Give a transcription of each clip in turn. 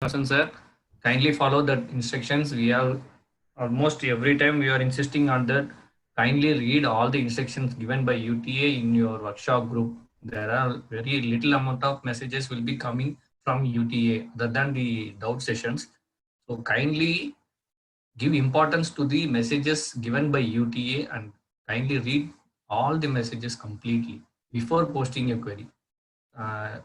Person, sir. Kindly follow the instructions. We have almost every time we are insisting on that. Kindly read all the instructions given by UTA in your workshop group. There are very little amount of messages will be coming from UTA other than the doubt sessions. So kindly give importance to the messages given by UTA and kindly read all the messages completely before posting a query. Uh,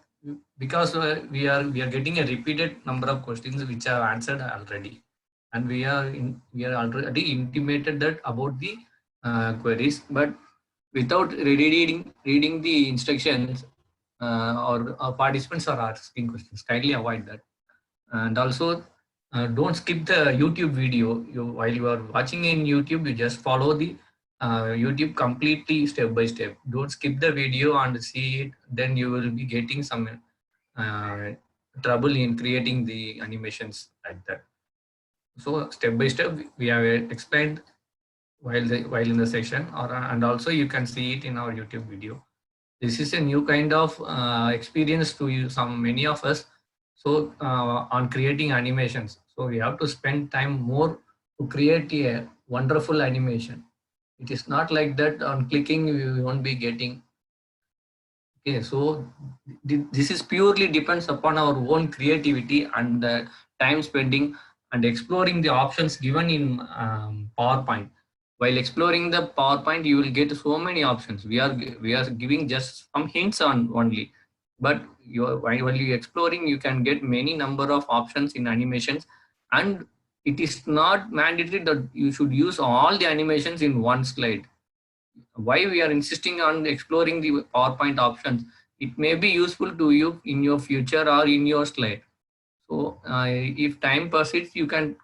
because we are getting a repeated number of questions which are answered already, and we are already intimated that about the queries, but without reading the instructions, or participants are asking questions. Kindly avoid that, and also don't skip the YouTube video. While you are watching in YouTube, you just follow the YouTube completely step by step. Don't skip the video and see it. Then you will be getting some uh, trouble in creating the animations like that. So step by step, we have explained while in the session, or and also you can see it in our YouTube video. This is a new kind of experience to you, some many of us. So on creating animations, so we have to spend time more to create a wonderful animation. It is not like that on clicking we won't be getting. Okay, so this is purely depends upon our own creativity and time spending and exploring the options given in PowerPoint. While exploring the PowerPoint, you will get so many options. We are giving just some hints on only, but while you exploring, you can get many number of options in animations, and it is not mandatory that you should use all the animations in one slide. Why we are insisting on exploring the PowerPoint options? It may be useful to you in your future or in your slide. So if time persists, you can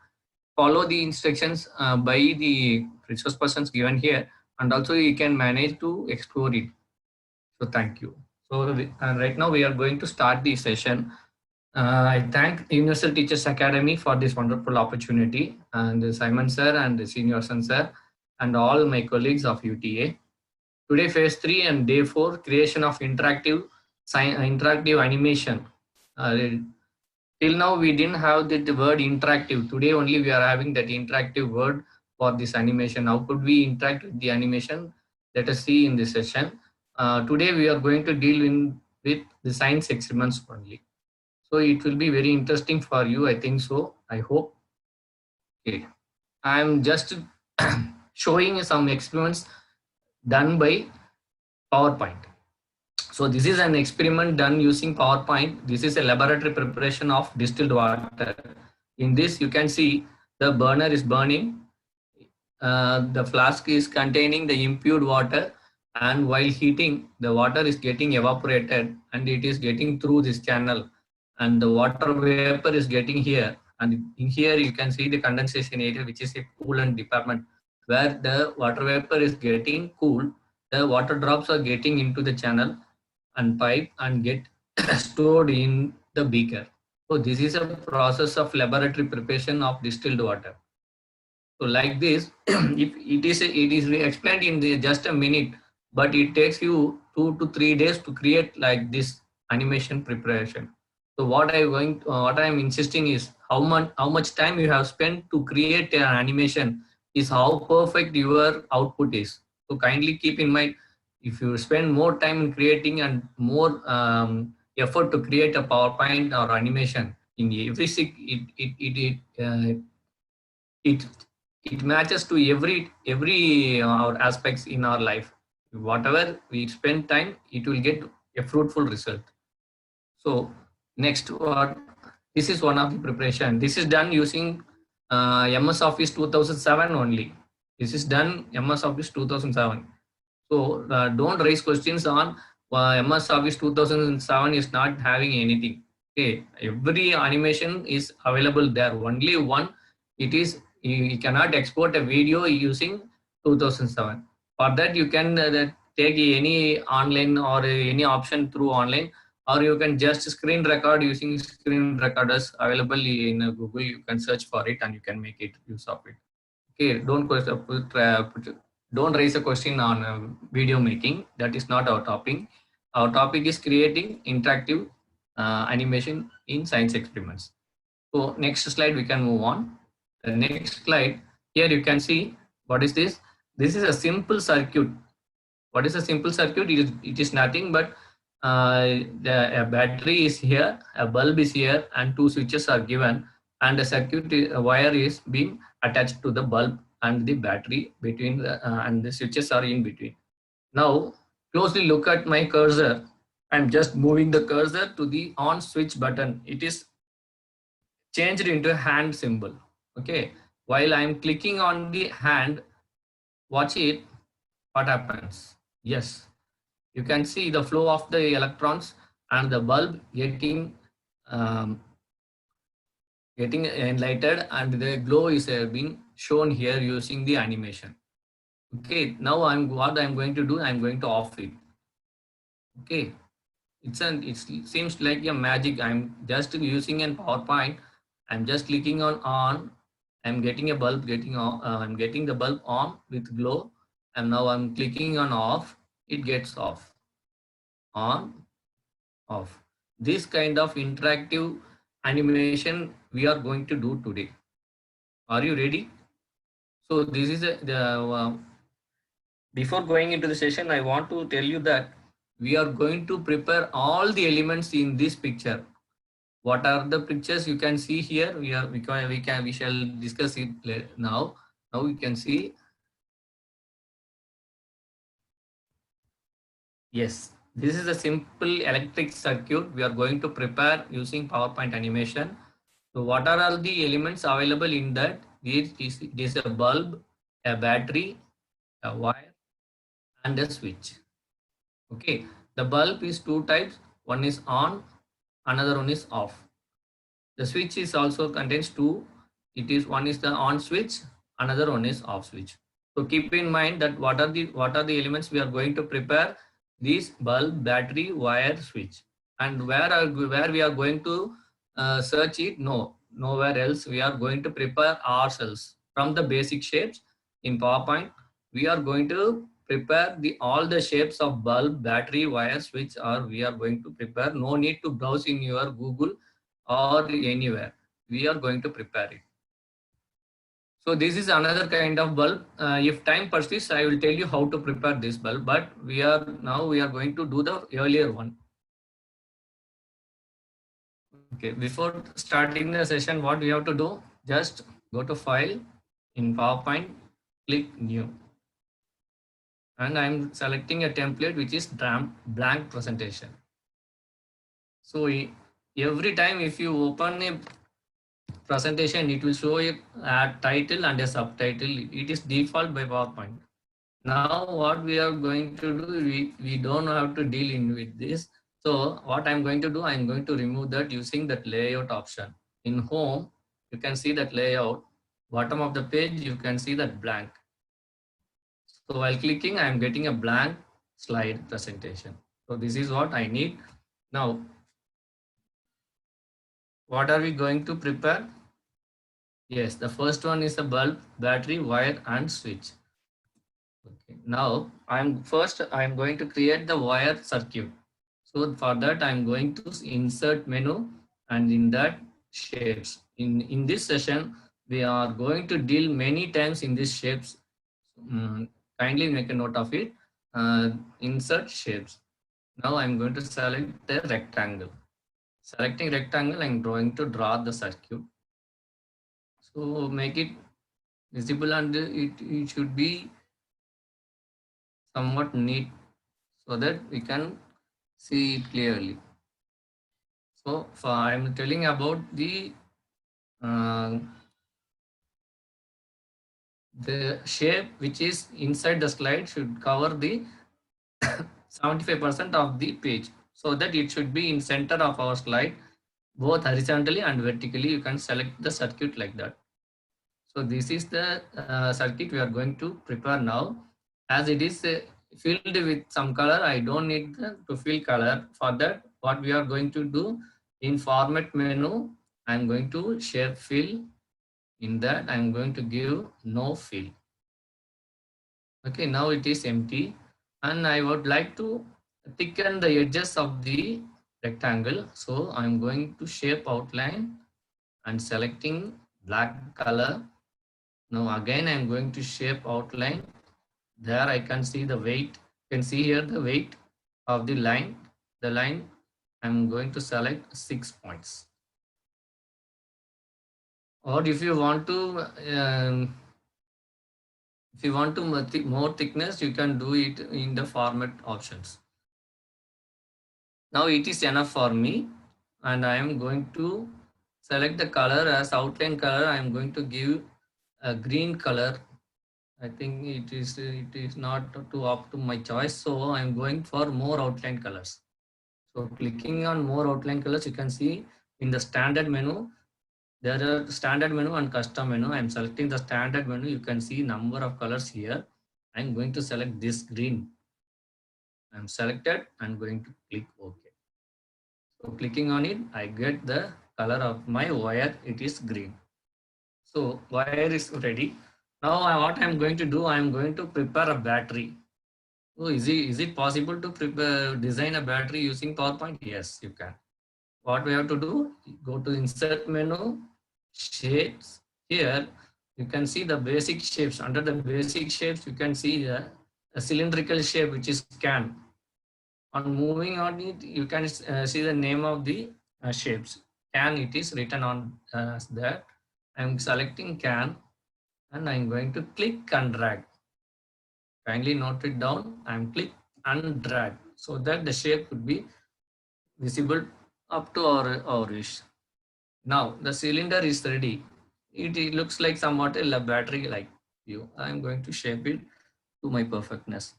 follow the instructions by the resource persons given here, and also you can manage to explore it. So thank you. So right now we are going to start the session. I thank Universal Teachers Academy for this wonderful opportunity, and Simon sir and Senior sir and all my colleagues of UTA. Today, phase 3 and day 4, creation of interactive animation. Till now, we didn't have the word interactive. Today, only we are having that interactive word for this animation. How could we interact with the animation? Let us see in this session. Today, we are going to deal with the science experiments only. So, it will be very interesting for you. I think so. I hope. Okay. I am just showing some experiments done by PowerPoint. So this is an experiment done using PowerPoint. This is a laboratory preparation of distilled water. In this, you can see the burner is burning. The flask is containing the impure water, and while heating, the water is getting evaporated and it is getting through this channel, and the water vapor is getting here. And in here, you can see the condensation area, which is a coolant department, where the water vapor is getting cool. The water drops are getting into the channel and pipe and get stored in the beaker. So this is a process of laboratory preparation of distilled water. So like this, if it is explained in just a minute, but it takes you 2 to 3 days to create like this animation preparation. So what I am insisting is how much time you have spent to create an animation is how perfect your output is. So kindly keep in mind, if you spend more time in creating and more effort to create a PowerPoint or animation in every it it matches to every our aspects in our life. Whatever we spend time, it will get a fruitful result. So next, what this is one of the preparation. This is done using MS Office 2007 only. This is done MS Office 2007. So don't raise questions on MS Office 2007 is not having anything. Okay, every animation is available there. Only one, it is you cannot export a video using 2007. For that, you can take any online or any option through online, or you can just screen record using screen recorders available in Google. You can search for it and you can make it use of it. Okay, don't raise a question on video making. That is not our topic. Our topic is creating interactive animation in science experiments. So next slide, we can move on. The next slide, here you can see what is this? This is a simple circuit. What is a simple circuit? It is nothing but a battery is here, a bulb is here, and two switches are given, and a wire is being attached to the bulb and the battery between and the switches are in between. Now closely look at my cursor. I'm just moving the cursor to the on switch button. It is changed into a hand symbol. Okay, while I'm clicking on the hand, watch it, what happens? Yes, you can see the flow of the electrons and the bulb um, getting enlightened, and the glow is being shown here using the animation. Okay, now what I'm going to do, I'm going to off it. Okay, it seems like a magic. I'm just using an PowerPoint. I'm just clicking on. I'm getting a bulb getting on. I'm getting the bulb on with glow, and now I'm clicking on off. It gets off. On, off. This kind of interactive animation we are going to do today. Are you ready? So this is before going into the session, I want to tell you that we are going to prepare all the elements in this picture. What are the pictures you can see here? We shall discuss it now. Now you can see. Yes, this is a simple electric circuit we are going to prepare using PowerPoint animation. So what are all the elements available in that? This is a bulb, a battery, a wire, and a switch. Okay, the bulb is two types. One is on, another one is off. The switch is also contains two. It is one is the on switch, another one is off switch. So keep in mind that what are the elements we are going to prepare: this bulb, battery, wire, switch. And where we are going to search it? No, nowhere else. We are going to prepare ourselves from the basic shapes in PowerPoint. We are going to prepare all the shapes of bulb, battery, wire, switch, or we are going to prepare. No need to browse in your Google or anywhere. We are going to prepare it. So this is another kind of bulb. If time persists, I will tell you how to prepare this bulb, but we are going to do the earlier one. Okay, before starting the session, what we have to do, just go to file in PowerPoint, click new. And I'm selecting a template which is blank presentation. So every time if you open a presentation, it will show a title and a subtitle. It is default by PowerPoint. Now what we are going to do, we don't have to deal in with this. So what I'm going to do, I'm going to remove that using that layout option. In home, you can see that layout. Bottom of the page, you can see that blank. So while clicking, I'm getting a blank slide presentation. So this is what I need. Now, what are we going to prepare? Yes, the first one is a bulb, battery, wire, and switch. Okay. Now I'm going to create the wire circuit. So for that I'm going to insert menu, and in that shapes. In this session we are going to deal many times in these shapes. Kindly make a note of it. Insert shapes. Now I'm going to select the rectangle. Selecting rectangle, I'm going to draw the circuit. So make it visible, and it should be somewhat neat so that we can see it clearly. So I'm telling about uh, the shape which is inside the slide should cover the 75% of the page, so that it should be in center of our slide, both horizontally and vertically. You can select the circuit like that. So this is the circuit we are going to prepare now. As it is filled with some color, I don't need to fill color. For that, what we are going to do, in format menu, I'm going to shape fill. In that, I'm going to give no fill. Okay, now it is empty, and I would like to thicken the edges of the rectangle. So I'm going to shape outline, and selecting black color. Now again, I'm going to shape outline. There I can see the weight. You can see here the weight of the line. The line, I'm going to select 6 points. Or if you want to more thickness, you can do it in the format options. Now it is enough for me, and I am going to select the color as outline color. I am going to give a green color. I think it is not too up to my choice, so I am going for more outline colors. So clicking on more outline colors, you can see in the standard menu, there are standard menu and custom menu. I'm selecting the standard menu. You can see number of colors here. I'm going to select this green. I'm selected. I'm going to click OK. So clicking on it, I get the color of my wire. It is green. So wire is ready. Now what I'm going to do, I'm going to prepare a battery. So is it possible to design a battery using PowerPoint? Yes, you can. What we have to do, go to insert menu, shapes. Here you can see the basic shapes. Under the basic shapes, you can see a cylindrical shape, which is can. On moving on it, you can see the name of the shapes. Can, it is written on that. I'm selecting can, and I'm going to click and drag. Kindly note it down. I'm click and drag so that the shape would be visible up to our wish. Now the cylinder is ready. It looks like somewhat a battery like view. I'm going to shape it to my perfectness.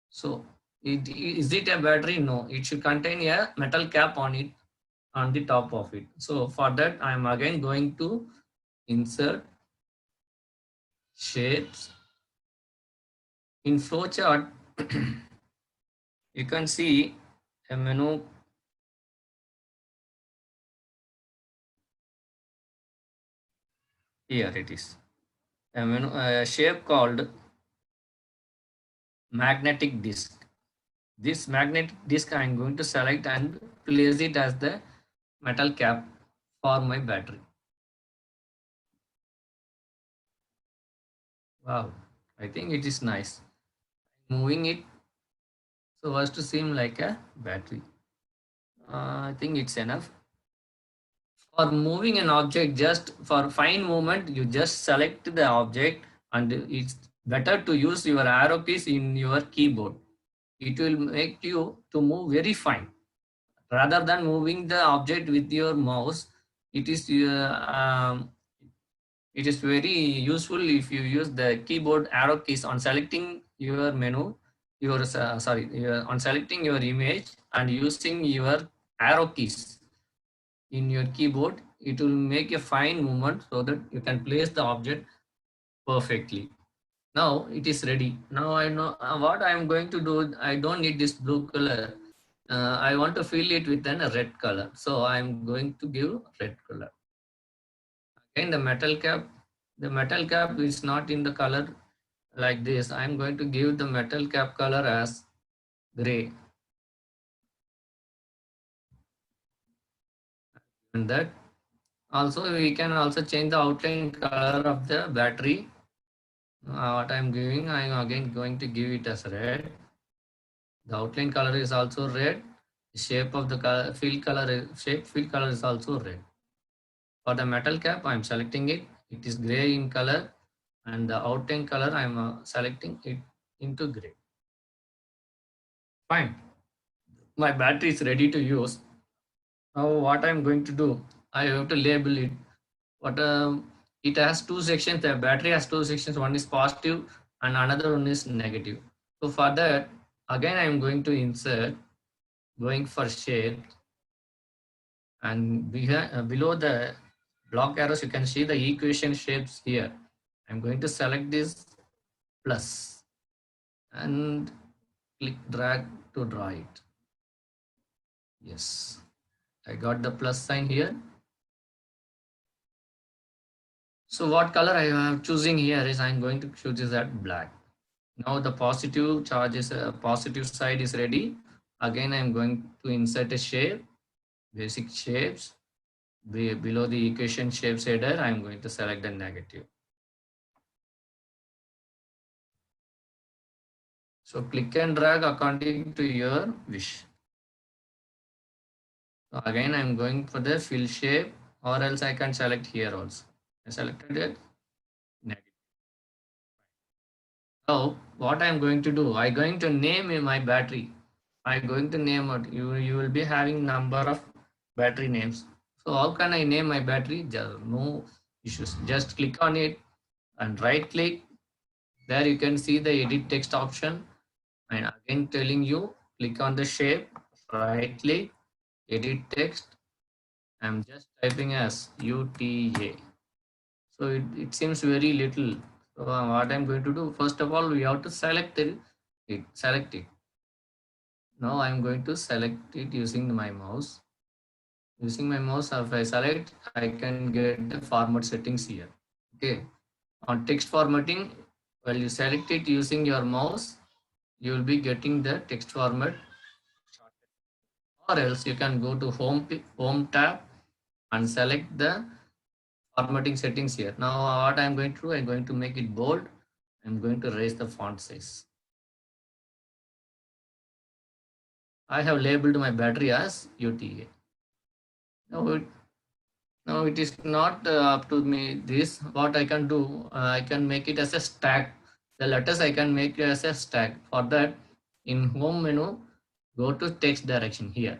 So is it a battery? No, it should contain a metal cap on it, on the top of it. So for that, I'm again going to insert shapes. In flowchart, you can see a menu. Here it is. A shape called magnetic disc. This magnetic disc I'm going to select and place it as the metal cap for my battery. Wow, I think it is nice. Moving it so as to seem like a battery. I think it's enough. For moving an object, just for fine movement, you just select the object, and it's better to use your arrow keys in your keyboard. It will make you to move very fine. Rather than moving the object with your mouse, it is it is very useful if you use the keyboard arrow keys on selecting your menu, on selecting your image and using your arrow keys in your keyboard. It will make a fine movement so that you can place the object perfectly. Now it is ready. Now I know what I am going to do. I don't need this blue color. I want to fill it with a red color. So I am going to give red color. Again, the metal cap is not in the color like this. I am going to give the metal cap color as gray. And that also we can also change the outline color of the battery. What I'm giving, I'm again going to give it as red. The outline color is also red. The shape of the fill color is also red. For the metal cap, I'm selecting it. It is gray in color, and the outline color I'm selecting it into gray. Fine. My battery is ready to use. Now what I'm going to do, I have to label it. But it has two sections. The battery has two sections. One is positive and another one is negative. So for that, again I'm going to insert, going for shape, and below the block arrows you can see the equation shapes here. I'm going to select this plus and click drag to draw it. Yes, I got the plus sign here. So what color I am choosing here is I'm going to choose is that black. Now the positive charge is positive side is ready. Again, I'm going to insert a shape, basic shapes. below the equation shape shader, I'm going to select the negative. So click and drag according to your wish. So again, I'm going for the fill shape, or else I can select here also. I selected it. Negative. Now, what I'm going to do, I'm going to name my battery. I'm going to name it. You will be having number of battery names. So how can I name my battery? Just no issues. Just click on it and right click. There you can see the edit text option. And again telling you, click on the shape, right click, edit text. I'm just typing as UTA. So it seems very little. So what I'm going to do, first of all, we have to select it. Select it. Now I'm going to select it using my mouse. Using my mouse, if I select, I can get the format settings here. Okay. On text formatting, while you select it using your mouse, you will be getting the text format. Or else you can go to home tab and select the formatting settings here. Now what I'm going to do, I'm going to make it bold. I'm going to raise the font size. I have labeled my battery as UTA. Now it is not up to me. This what I can do. I can make it as a stack. The letters I can make it as a stack. For that, in home menu, go to text direction here.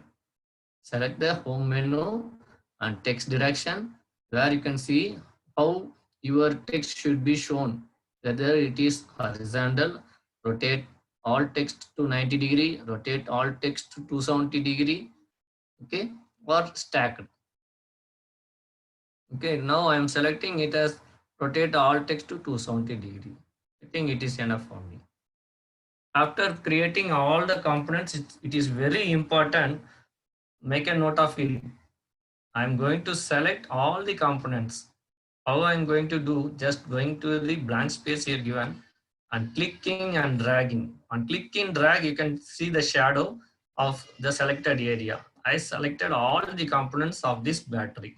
Select the home menu and text direction, where you can see how your text should be shown. Whether it is horizontal, rotate all text to 90 degree, rotate all text to 270 degree, okay, or stacked. Okay, now I am selecting it as rotate all text to 270 degree. I think it is enough for me. After creating all the components, it is very important. Make a note of it. I'm going to select all the components. How I'm going to do, just going to the blank space here given and clicking and dragging. On clicking drag, you can see the shadow of the selected area. I selected all the components of this battery.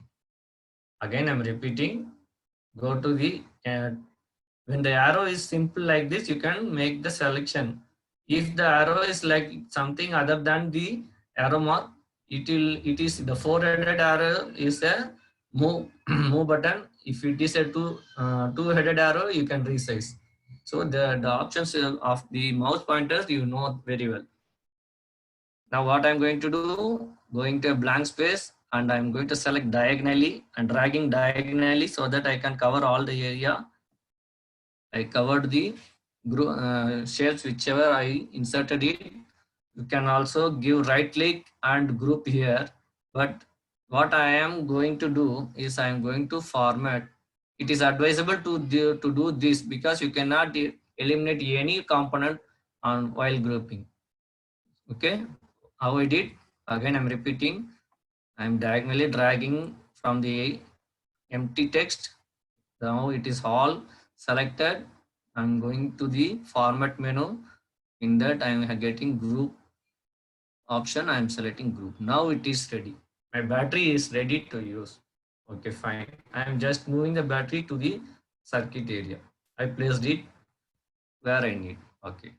Again, I'm repeating, go to the, when the arrow is simple like this, you can make the selection. If the arrow is like something other than the arrow mark, it is the four-headed arrow is a move move button. If it is a two-headed arrow, you can resize. So the options of the mouse pointers you know very well. Now what I'm going to do, going to a blank space and I'm going to select diagonally and dragging diagonally so that I can cover all the area. I covered the shapes whichever I inserted it. You can also give right click and group here. But what I am going to do is I am going to format. It is advisable to do this because you cannot eliminate any component on while grouping. Okay, how I did? Again, I'm repeating. I'm diagonally dragging from the empty text. Now it is all selected. I'm going to the format menu. In that I'm getting group option. I'm selecting group. Now it is ready. My battery is ready to use. Okay, fine. I'm just moving the battery to the circuit area. I placed it where I need. Okay.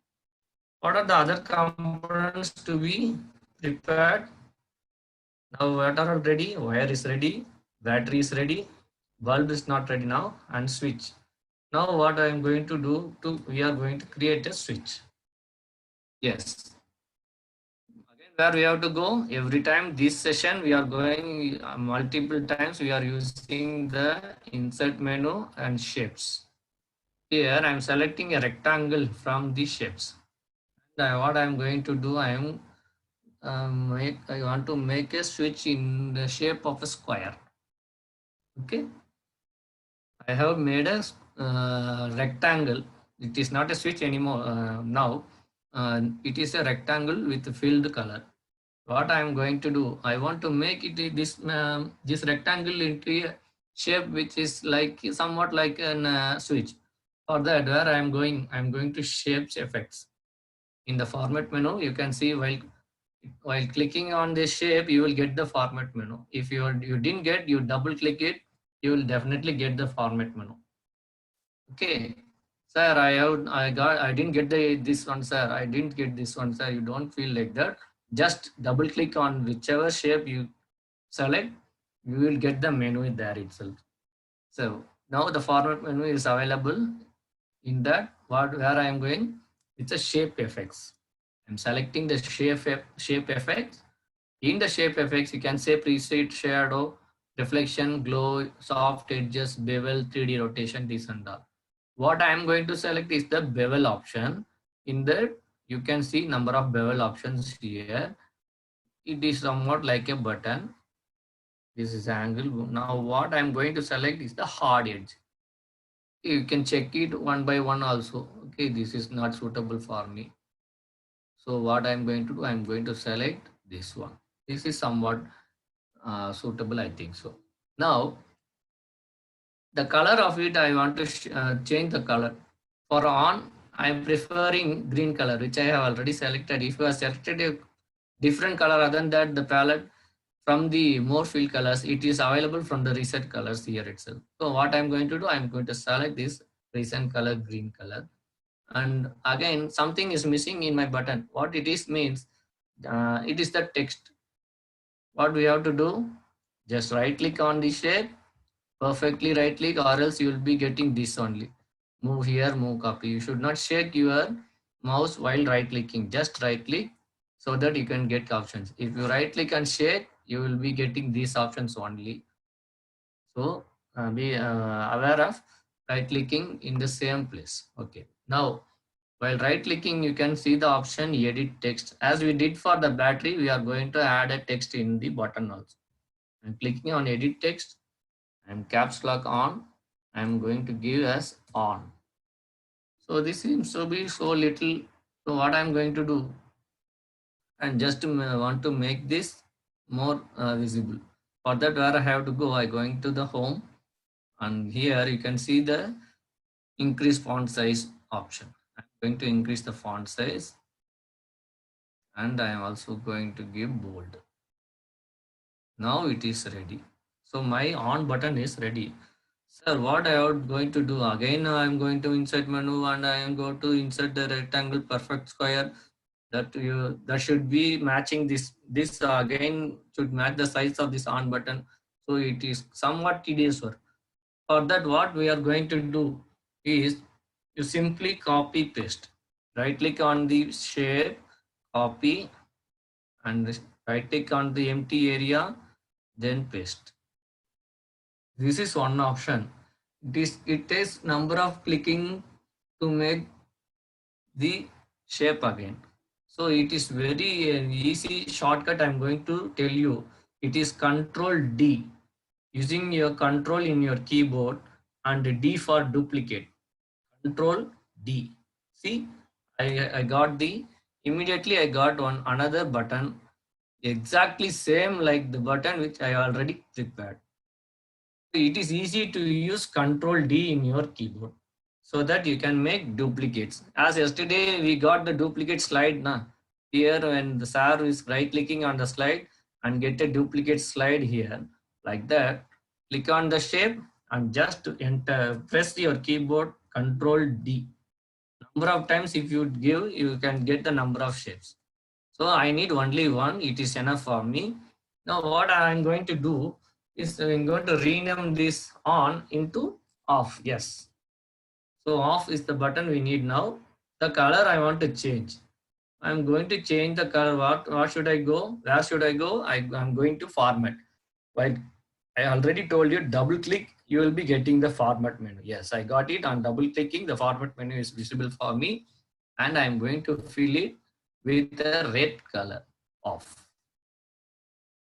What are the other components to be prepared? Now what are ready? Wire is ready. Battery is ready. Bulb is not ready now, and switch. Now what I am going to do, we are going to create a switch. Yes. Again, where we have to go, every time this session we are going multiple times, we are using the insert menu and shapes. Here I am selecting a rectangle from the shapes. What I am going to do, I want to make a switch in the shape of a square. Okay. I have made a rectangle. It is not a switch anymore now. It is a rectangle with filled color. What I am going to do, I want to make it this rectangle into a shape which is like somewhat like a switch. For that, where I am going to shapes effects. In the format menu, you can see while While clicking on this shape, you will get the format menu. If you didn't get, you double click it, you will definitely get the format menu. Okay, sir, I didn't get this one, sir. I didn't get this one, sir. You don't feel like that. Just double click on whichever shape you select, you will get the menu there itself. So now the format menu is available. In that, where I am going, it's a shape effects. I'm selecting the shape effects. In the shape effects, you can say preset, shadow, reflection, glow, soft edges, bevel, 3D rotation, this and that. What I am going to select is the bevel option. In that, you can see number of bevel options here. It is somewhat like a button. This is angle. Now what I'm going to select is the hard edge. You can check it one by one also. Okay, this is not suitable for me. So what I'm going to do, I'm going to select this one. This is somewhat suitable, I think so. Now the color of it, I want to change the color. For on, I'm preferring green color, which I have already selected. If you have selected a different color other than that, the palette from the more fill colors, it is available from the reset colors here itself. So what I'm going to do, I'm going to select this recent color, green color. And again, something is missing in my button. What it is means, it is the text. What we have to do, just right click on the shape, perfectly right click, or else you will be getting this only. Move here, move copy. You should not shake your mouse while right clicking. Just right click so that you can get options. If you right click and shake, you will be getting these options only. So be aware of right clicking in the same place. Okay. Now, while right clicking, you can see the option edit text. As we did for the battery, we are going to add a text in the button also. I'm clicking on edit text. I'm caps lock on. I'm going to give as on. So this seems to be so little. So what I'm going to do, and just want to make this more visible. For that, where I have to go, I'm going to the home, and here you can see the increase font size option. I'm going to increase the font size, and I am also going to give bold. Now it is ready. So my on button is ready. Sir, what I am going to do again? I am going to insert menu and I am going to insert the rectangle perfect square. That should be matching this. This again should match the size of this on button. So it is somewhat tedious work. For that, what we are going to do is you simply copy paste. Right click on the shape, copy, and right click on the empty area, then paste. This is one option. It takes number of clicking to make the shape again. So it is very easy shortcut. I'm going to tell you. It is Control D. Using your control in your keyboard and D for duplicate. Control D. See, I got immediately I got another button exactly same like the button which I already prepared. It is easy to use Control D in your keyboard so that you can make duplicates. As yesterday we got the duplicate slide now. Here when the sir is right clicking on the slide and get a duplicate slide here like that, click on the shape and just enter, press your keyboard Control D. Number of times if you give, you can get the number of shapes. So I need only one, it is enough for me. Now what I am going to do is I'm going to rename this on into off. Yes. So off is the button we need now. The color I want to change. I'm going to change the color. What should I go? Where should I go? I'm going to format. While I already told you double click, you will be getting the format menu. Yes, I got it. On double clicking, the format menu is visible for me. And I'm going to fill it with a red color off.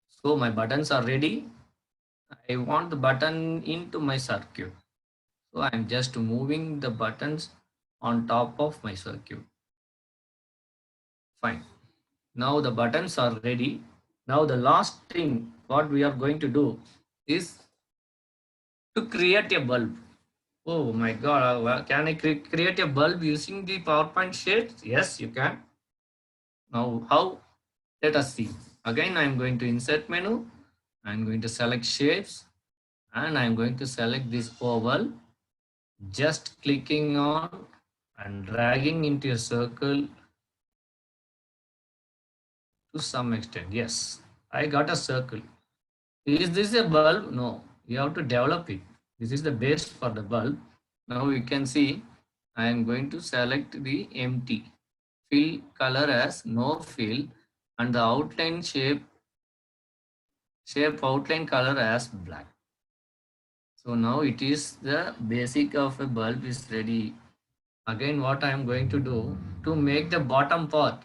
So my buttons are ready. I want the button into my circuit. So I'm just moving the buttons on top of my circuit. Fine. Now the buttons are ready. Now the last thing what we are going to do is to create a bulb. Oh my God, can I create a bulb using the PowerPoint sheet? Yes, you can. Now how? Let us see. Again, I'm going to insert menu. I'm going to select shapes and I'm going to select this oval. Just clicking on and dragging into a circle to some extent. Yes, I got a circle. Is this a bulb? No, you have to develop it. This is the base for the bulb. Now you can see I am going to select the empty. Fill color as no fill and the outline shape outline color as black. So now it is the basic of a bulb is ready. Again, what I am going to do to make the bottom part,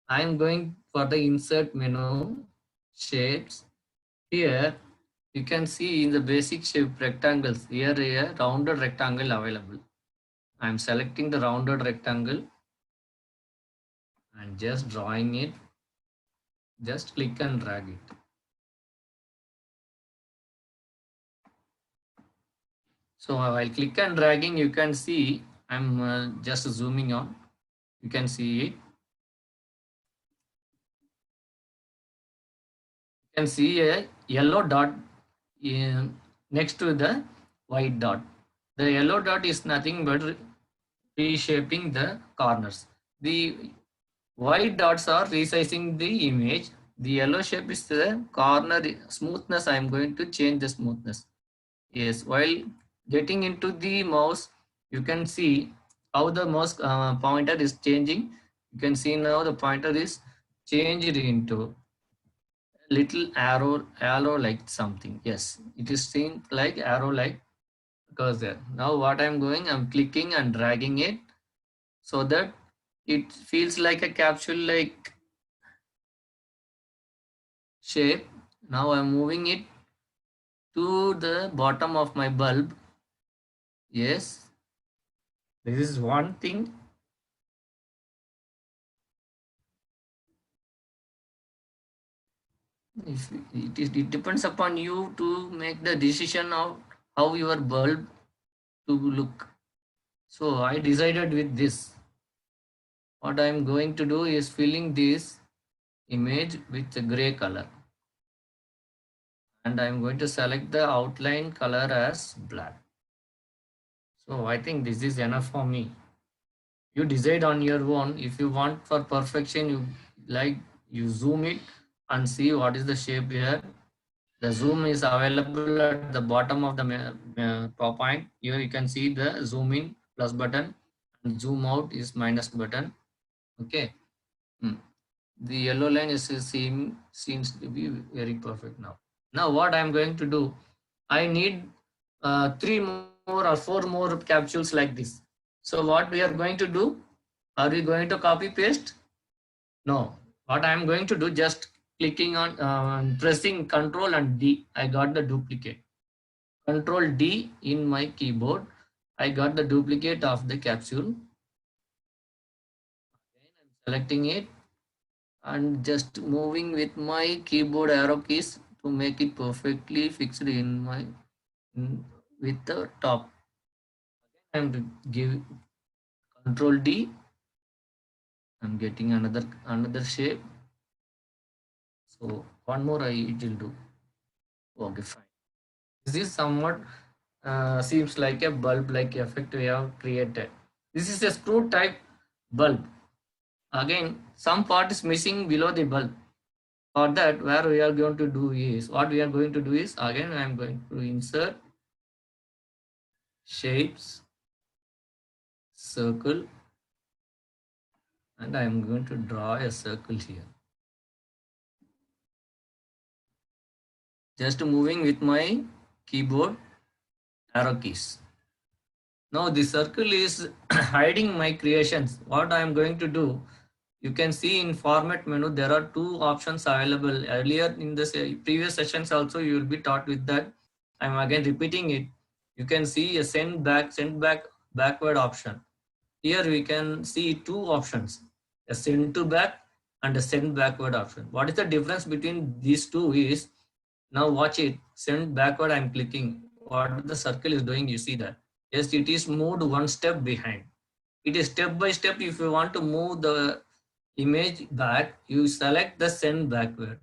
I am going for the insert menu, shapes. Here you can see in the basic shape rectangles, here a rounded rectangle available. I am selecting the rounded rectangle and just drawing it. Just click and drag it. So while click and dragging, you can see I'm just zooming on. You can see it. You can see a yellow dot next to the white dot. The yellow dot is nothing but reshaping the corners. The white dots are resizing the image. The yellow shape is the corner smoothness. I am going to change the smoothness. Yes, while getting into the mouse, you can see how the mouse pointer is changing. You can see now the pointer is changed into little arrow like something. Yes, it is seen like arrow like because there. Now what I'm going, I'm clicking and dragging it so that it feels like a capsule like shape. Now I'm moving it to the bottom of my bulb. Yes, this is one thing. If it depends upon you to make the decision of how your bulb to look. So I decided with this. What I am going to do is filling this image with a gray color. And I am going to select the outline color as black. So I think this is enough for me. You decide on your own. If you want for perfection, you zoom it and see what is the shape here. The zoom is available at the bottom of the PowerPoint. Here you can see the zoom in plus button and zoom out is minus button. Okay. The yellow line seems to be very perfect now. Now what I am going to do, I need 3 more or 4 more capsules like this. So what we are going to do, are we going to copy paste? No. What I am going to do, just clicking on pressing Control and D, I got the duplicate. Control D in my keyboard, I got the duplicate of the capsule. Again, I'm selecting it and just moving with my keyboard arrow keys to make it perfectly fixed in my with the top. Again, I'm give Control D. I'm getting another shape. So one more it will do. Okay, fine. This is somewhat seems like a bulb like effect we have created. This is a screw type bulb. Again, some part is missing below the bulb. For that, where we are going to do is, what we are going to do is, again, I am going to insert shapes, circle, and I am going to draw a circle here. Just moving with my keyboard arrow keys. Now the circle is hiding my creations. What I am going to do, you can see in format menu, there are 2 options available. Earlier in the previous sessions also, you will be taught with that. I'm again repeating it. You can see a send back, backward option. Here we can see 2 options, a send to back and a send backward option. What is the difference between these two is, now watch it, send backward, I'm clicking. What the circle is doing, you see that. Yes, it is moved 1 step behind. It is step by step. If you want to move the image back, you select the send backward.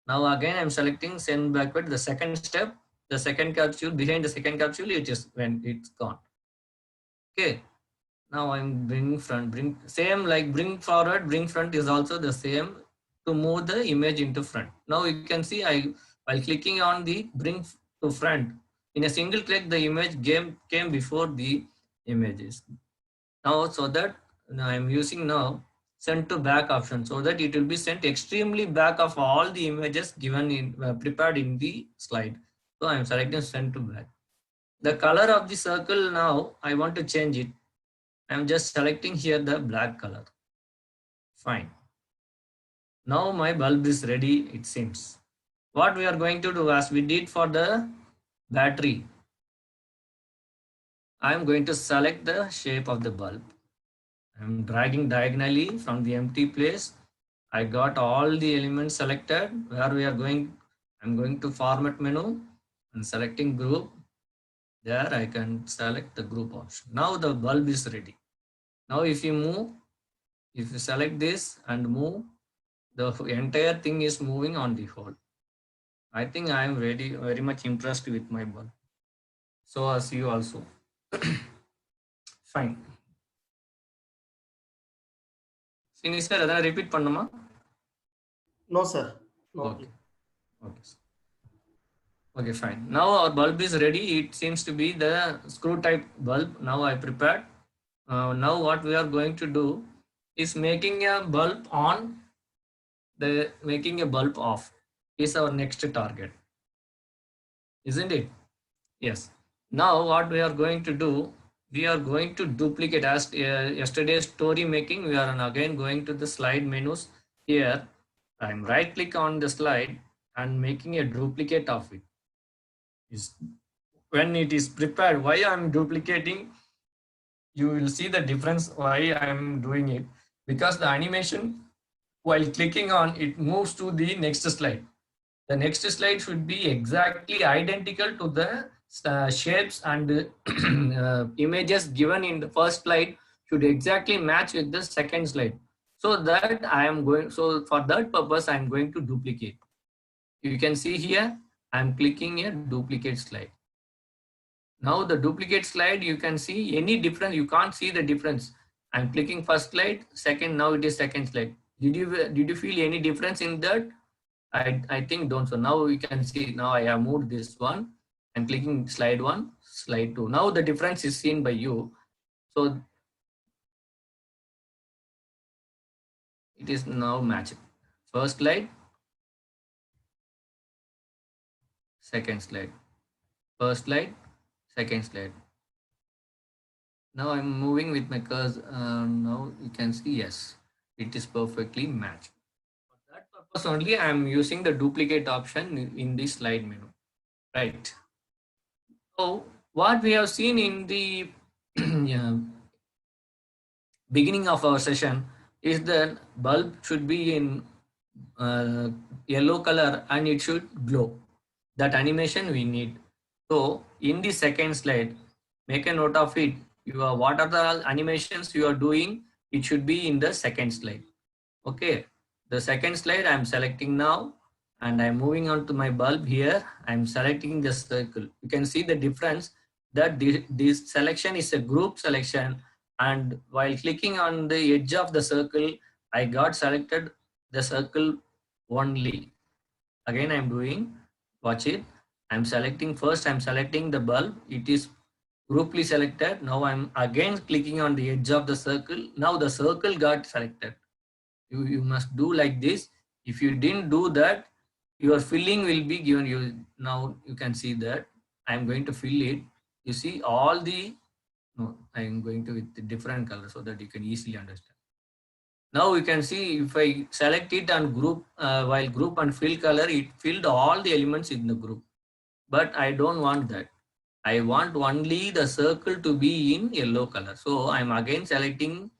Now again I'm selecting send backward. The second step, the second capsule, behind the second capsule, it is when it's gone. Okay. Now I'm bring front, bring same like bring forward, bring front is also the same to move the image into front. Now you can see while clicking on the bring to front, in a single click the image came before the images. Now so that I'm using now send to back option, so that it will be sent extremely back of all the images given in prepared in the slide. So I'm selecting send to back. The color of the circle, now I want to change it. I'm just selecting here the black color. Fine. Now my bulb is ready, it seems. What we are going to do, as we did for the battery, I'm going to select the shape of the bulb. I'm dragging diagonally from the empty place. I got all the elements selected. Where we are going, I'm going to format menu and selecting group. There I can select the group option. Now the bulb is ready. Now if you select this and move, the entire thing is moving on the whole. I think I am very much impressed with my bulb. So as you also. Fine. Sini sir, adana repeat pannuma? No sir. No. Okay. Okay. Okay, fine. Now our bulb is ready. It seems to be the screw type bulb. Now I prepared. Now what we are going to do is making a bulb on, making a bulb off is our next target. Isn't it? Yes. Now what we are going to do, we are going to duplicate as yesterday's story making. We are again going to the slide menus. Here I'm right click on the slide and making a duplicate of it. When it is prepared, why I'm duplicating, you will see the difference why I'm doing it, because the animation while clicking on it moves to the next slide. The next slide should be exactly identical to the shapes and images given in the first slide should exactly match with the second slide. So that so for that purpose, I'm going to duplicate. You can see here, I'm clicking a duplicate slide. Now the duplicate slide, you can see any difference. You can't see the difference. I'm clicking first slide, second, now it is second slide. Did you feel any difference in that? I think don't. So now you can see, now I have moved this one. I'm clicking slide 1, slide 2. Now the difference is seen by you. So it is now matched. First slide, second slide, first slide, second slide. Now I'm moving with my cursor. Now you can see, yes, it is perfectly matched. For that purpose only, I'm using the duplicate option in the slide menu. Right. So what we have seen in the beginning of our session is that bulb should be in yellow color and it should glow. That animation we need. So in the second slide, make a note of it. What are the animations you are doing? It should be in the second slide. Okay. The second slide I'm selecting now, and I'm moving on to my bulb here. I'm selecting the circle. You can see the difference that this selection is a group selection, and while clicking on the edge of the circle, I got selected the circle only. Again, I'm doing, watch it. I'm selecting the bulb. It is grouply selected. Now I'm again clicking on the edge of the circle. Now the circle got selected. You must do like this. If you didn't do that, your filling will be given you. Now you can see that I'm going to fill it. You see all the, no, I'm going to with the different color so that you can easily understand. Now you can see if I select it and group, while group and fill color, it filled all the elements in the group. But I don't want that. I want only the circle to be in yellow color. So I'm again selecting,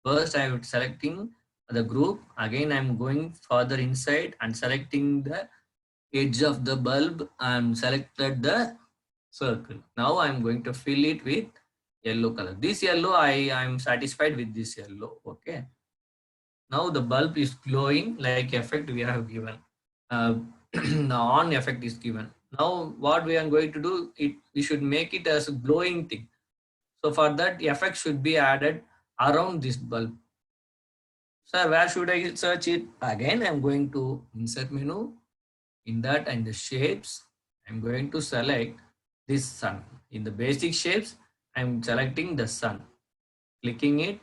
first I would selecting the group. Again, I'm going further inside and selecting the edge of the bulb and selected the circle. Now I'm going to fill it with yellow color. This yellow, I am satisfied with this yellow. Okay. Now the bulb is glowing like effect we have given. Uh, the on effect is given. Now what we are going to do, we should make it as a glowing thing. So for that, effect should be added around this bulb. Sir, where should I search it? Again, I'm going to insert menu. In that and the shapes, I'm going to select this sun. In the basic shapes, I'm selecting the sun. Clicking it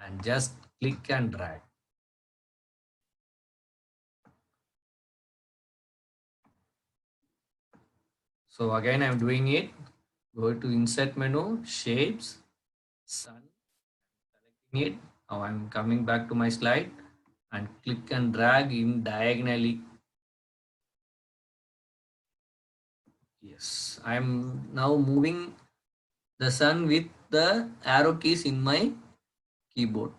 and just click and drag. So again, I'm doing it. Go to insert menu, shapes, sun, selecting it. Now I'm coming back to my slide and click and drag in diagonally. Yes, I'm now moving the sun with the arrow keys in my keyboard.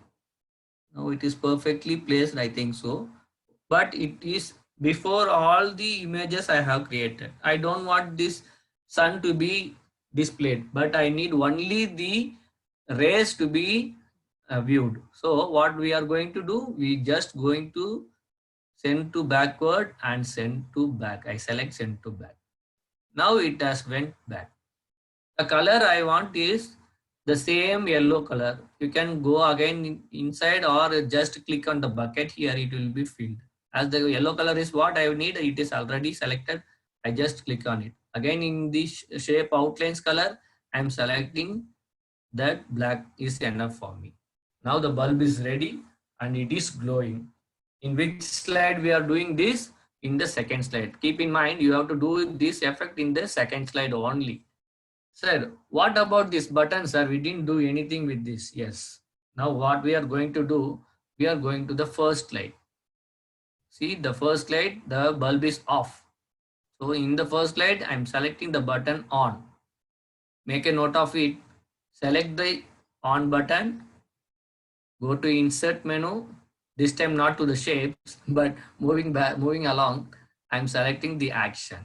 Now it is perfectly placed, I think so. But it is before all the images I have created. I don't want this sun to be displayed, but I need only the rays to be viewed. So what we are going to do, we just going to send to backward and send to back. I select send to back. Now it has went back. The color I want is the same yellow color. You can go again inside or just click on the bucket here, it will be filled. As the yellow color is what I need, it is already selected. I just click on it. Again in this shape outlines color, I am selecting that black is enough for me. Now the bulb is ready and it is glowing. In which slide we are doing this? In the second slide. Keep in mind you have to do this effect in the second slide only. Sir, what about this button, sir? We didn't do anything with this. Yes. Now what we are going to do, we are going to the first slide. See the first slide, the bulb is off. So in the first slide, I'm selecting the button on. Make a note of it. Select the on button. Go to insert menu. This time not to the shapes, but moving along, I'm selecting the action.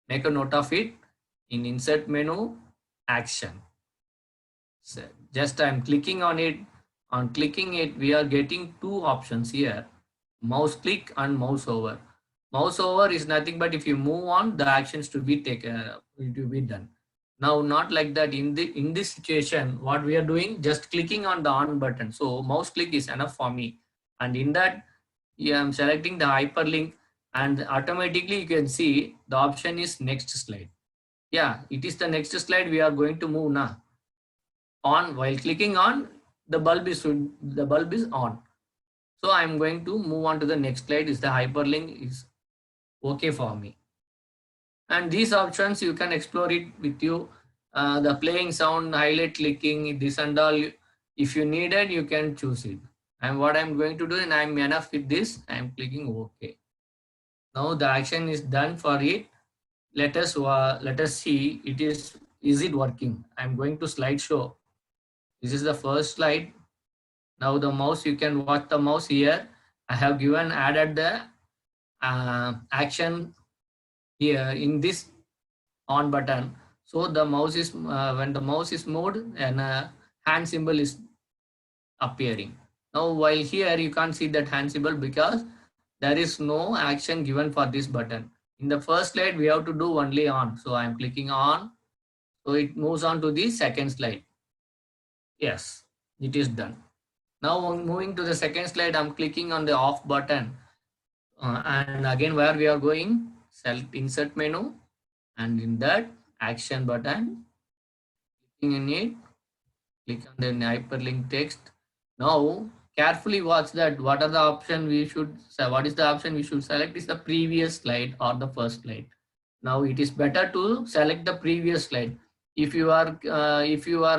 Make a note of it. In insert menu, action. So just I'm clicking on it. On clicking it, we are getting two options here: mouse click and mouse over. Mouse over is nothing but if you move on, the actions to be taken, to be done. Now not like that. In this situation, what we are doing, just clicking on the on button. So mouse click is enough for me, and in that, yeah, I'm selecting the hyperlink, and automatically you can see the option is next slide. Yeah, it is the next slide we are going to move now. On while clicking on, the bulb is on. So I'm going to move on to the next slide. Is the hyperlink is okay for me. And these options you can explore it with you. The playing sound, highlight, clicking, this and all. If you need it, you can choose it. And what I'm going to do, and I'm enough with this. I'm clicking OK. Now the action is done for it. Let us see. Is it working? I'm going to slideshow. This is the first slide. Now the mouse, you can watch the mouse here. I have added the action here in this on button. So the mouse is, when the mouse is moved, and hand symbol is appearing. Now while here you can't see that hand symbol because there is no action given for this button. In the first slide, we have to do only on. So I'm clicking on. So it moves on to the second slide. Yes, it is done. Now moving to the second slide, I'm clicking on the off button. And again, where we are going, select insert menu, and in that action button, clicking in it, click on the hyperlink text. Now carefully watch that what are the option we should say, what is the option we should select is the previous slide or the first slide. Now it is better to select the previous slide. If you are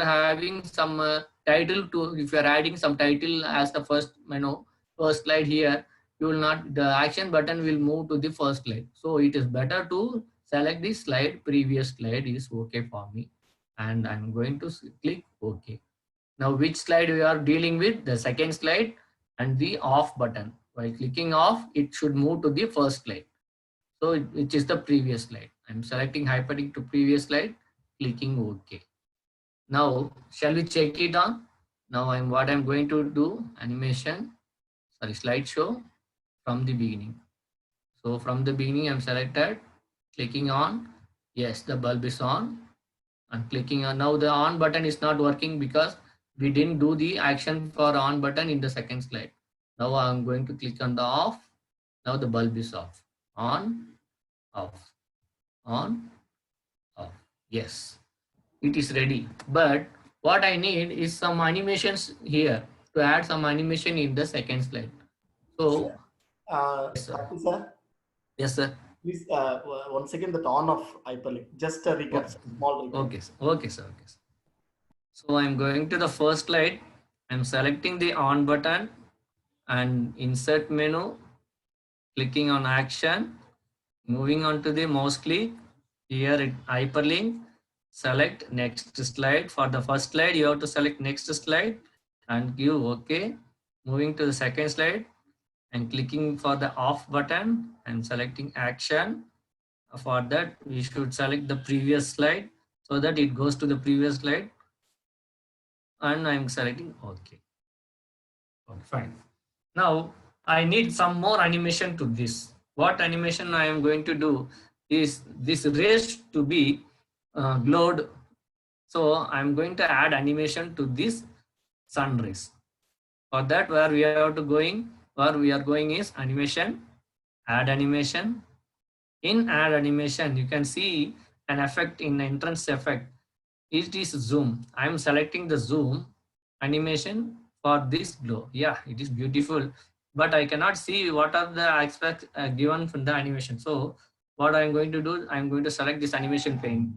having some title to, if you are adding some title as the first first slide here, you will not, the action button will move to the first slide. So it is better to select this slide, previous slide is okay for me, and I'm going to click OK. Now which slide we are dealing with? The second slide and the off button. While clicking off, it should move to the first slide. So which is the previous slide. I'm selecting hyperlink to previous slide, clicking OK. Now shall we check it on? Now what I'm going to do, animation. slideshow from the beginning. So from the beginning, I'm selected, clicking on, yes, the bulb is on. I'm clicking on, now the on button is not working because we didn't do the action for on button in the second slide. Now I'm going to click on the off. Now the bulb is off. On, off, on, off. Yes, it is ready. But what I need is some animations here to add some animation in the second slide. So, Sure. yes, sir. Karthi sir, Yes, sir. please once again the on of hyperlink. Just a recap, Oh, small recap. okay, sir. Okay, sir. Okay, sir. So I'm going to the first slide. I'm selecting the on button and insert menu, clicking on action, moving on to the mouse click. Here it hyperlink, select next slide. For the first slide, you have to select next slide and give OK. Moving to the second slide and clicking for the off button and selecting action. For that, we should select the previous slide so that it goes to the previous slide, and I'm selecting OK. Okay, fine. Now I need some more animation to this. What animation I am going to do is this race to be glowed. So I'm going to add animation to this sun rays. For that, where we are going is animation, add animation. In add animation, you can see an effect in entrance effect. It is zoom. I am selecting the zoom animation for this glow. Yeah, it is beautiful, but I cannot see what are the aspects given from the animation. So what I am going to do, I am going to select this animation pane.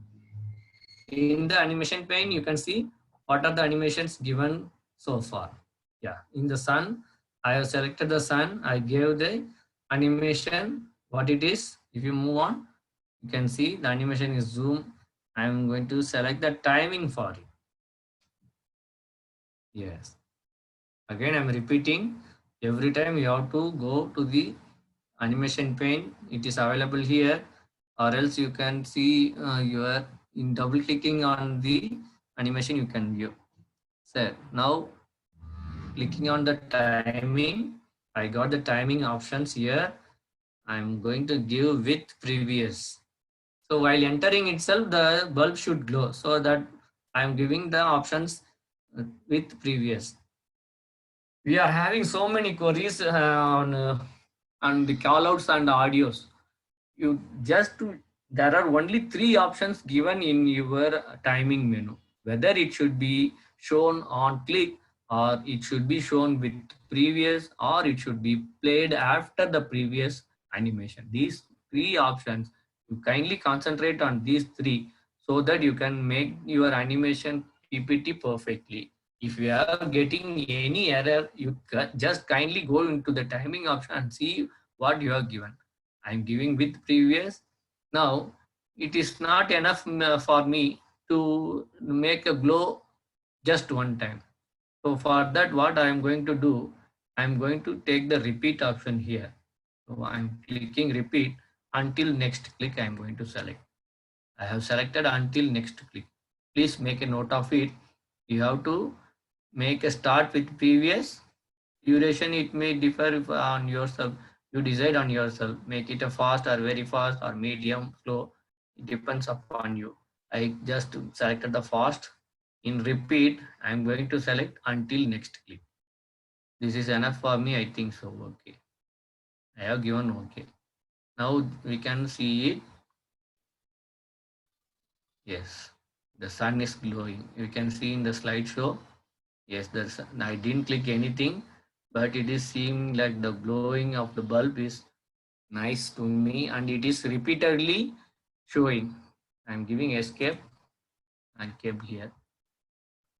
In the animation pane, you can see what are the animations given so far. Yeah, in the sun, I have selected the sun. I gave the animation what it is. If you move on, you can see the animation is zoom. I am going to select the timing for it. Yes. Again, I'm repeating. Every time you have to go to the animation pane. It is available here, or else you can see your in double clicking on the animation you can view. So now clicking on the timing, I got the timing options here. I'm going to give with previous. So while entering itself, the bulb should glow. So that I'm giving the options with previous. We are having so many queries on the callouts and audios. You just there are only three options given in your timing menu. Whether it should be shown on click, or it should be shown with previous, or it should be played after the previous animation. These three options, you kindly concentrate on these three so that you can make your animation PPT perfectly. If you are getting any error, you just kindly go into the timing option and see what you are given. I'm giving with previous. Now it is not enough for me to make a glow just one time. So for that, what I am going to do, I'm going to take the repeat option here. So I'm clicking repeat until next click. I'm going to select. I have selected until next click. Please make a note of it. You have to make a start with previous. Duration it may differ on yourself. You decide on yourself. Make it a fast or very fast or medium, slow. It depends upon you. I just selected the fast. In repeat, I'm going to select until next click. This is enough for me. I think so. Okay. I have given okay. Now we can see it. Yes. The sun is glowing. You can see in the slideshow. Yes, I didn't click anything, but it is seeming like the glowing of the bulb is nice to me, and it is repeatedly showing. I'm giving escape and kept here.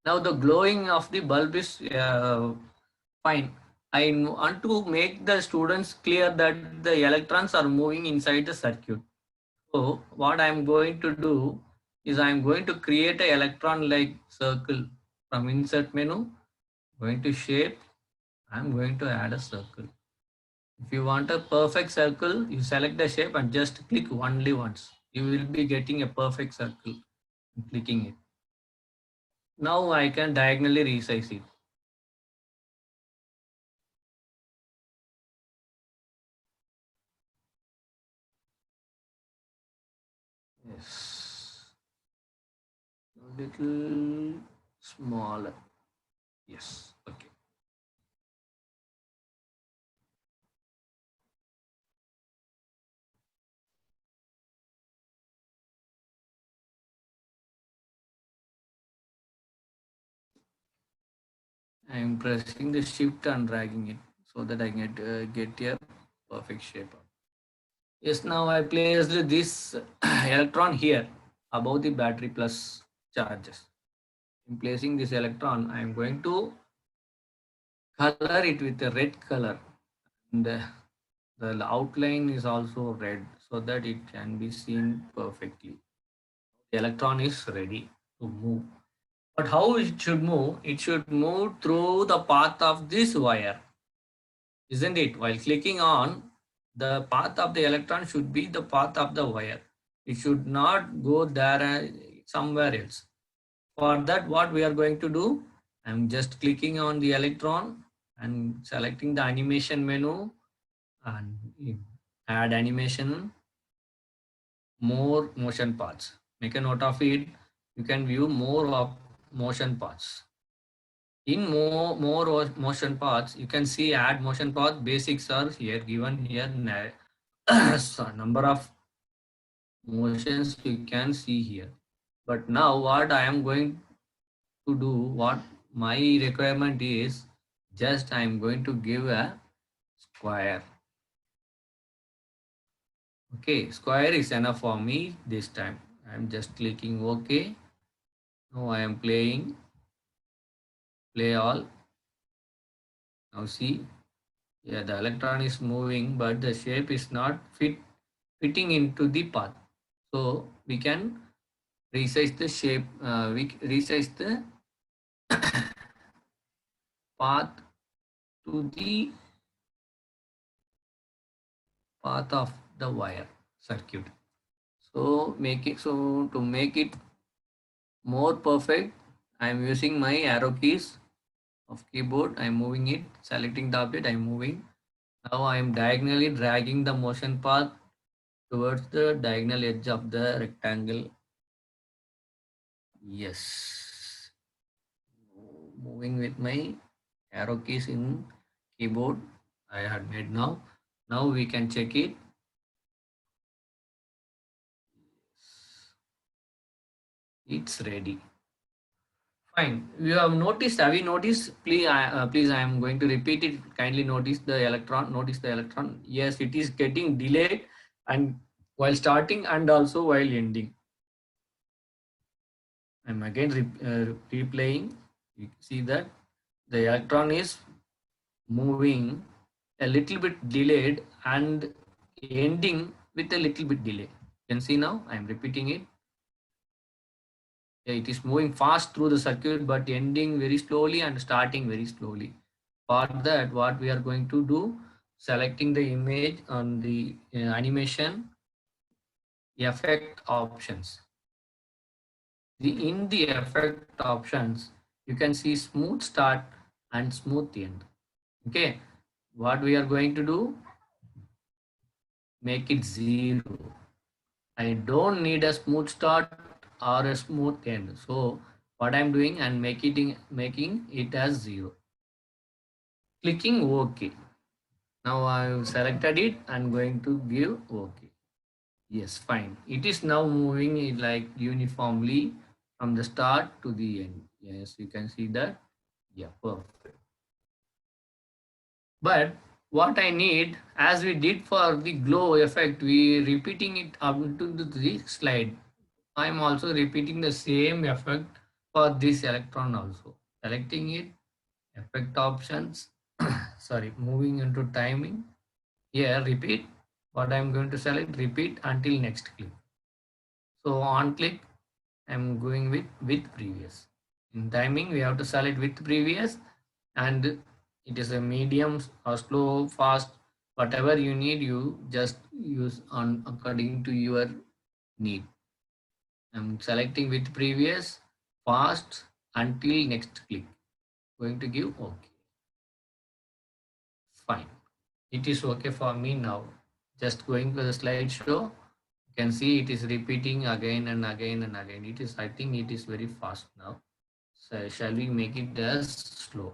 Now the glowing of the bulb is fine. I want to make the students clear that the electrons are moving inside the circuit. So what I'm going to do is I'm going to create an electron like circle from insert menu, going to shape. I'm going to add a circle. If you want a perfect circle, you select the shape and just click only once. You will be getting a perfect circle. Clicking it. Now I can diagonally resize it. Yes. A little smaller. Yes. Okay. I am pressing the shift and dragging it so that I get a perfect shape. Yes, now I placed this electron here above the battery plus charges. In placing this electron, I am going to color it with a red color, and the outline is also red so that it can be seen perfectly. The electron is ready to move. But how it should move? It should move through the path of this wire, isn't it? While clicking on, the path of the electron should be the path of the wire. It should not go there somewhere else. For that, what we are going to do, I'm just clicking on the electron and selecting the animation menu and add animation, more motion paths. Make a note of it. You can view more of motion paths. In more motion paths, you can see add motion path. Basics are here given here. So number of motions you can see here. But now what I am going to do, what my requirement is, just I am going to give a square. Okay, square is enough for me this time. I am just clicking OK. Now I am playing, play all. Now see, yeah, the electron is moving, but the shape is not fitting into the path. So we can resize the shape, we resize the path to the path of the wire circuit. So to make it more perfect, I am using my arrow keys of keyboard. I am moving it, selecting the object, I am moving. Now I am diagonally dragging the motion path towards the diagonal edge of the rectangle. Yes. Moving with my arrow keys in keyboard. I had made now. Now we can check it. It's ready. Fine. You have noticed. Have you noticed? Please, I am going to repeat it. Kindly notice the electron. Notice the electron. Yes, it is getting delayed, and while starting and also while ending. I'm again replaying. You see that the electron is moving a little bit delayed and ending with a little bit delay. You can see now. I am repeating it. It is moving fast through the circuit but ending very slowly and starting very slowly. For that, what we are going to do, selecting the image on the animation effect options. In the effect options, you can see smooth start and smooth end. Okay, what we are going to do, make it 0. I don't need a smooth start or a smooth end. So what I'm doing and making it as 0. Clicking OK. Now I've selected it and going to give OK. Yes, fine. It is now moving it like uniformly from the start to the end. Yes, you can see that. Yeah, perfect. But what I need, as we did for the glow effect, we repeating it up to the slide. I'm also repeating the same effect for this electron also. Selecting it, effect options, sorry, moving into timing. Here, repeat. What I'm going to select, repeat until next click. So on click, I'm going with previous. In timing, we have to select with previous, and it is a medium or slow, fast, whatever you need, you just use on according to your need. I'm selecting with previous, fast until next click. Going to give OK. Fine. It is okay for me now. Just going to the slideshow. You can see it is repeating again and again and again. It is, I think it is very fast now. So shall we make it as slow?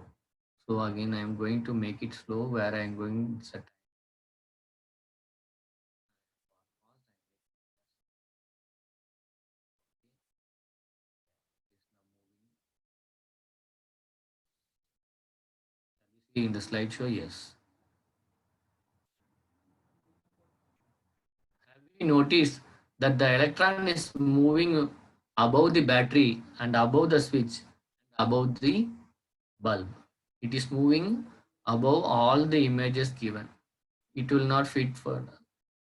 So again, I am going to make it slow where I am going set. In the slideshow, yes. Have you noticed that the electron is moving above the battery and above the switch, above the bulb? It is moving above all the images given. It will not fit further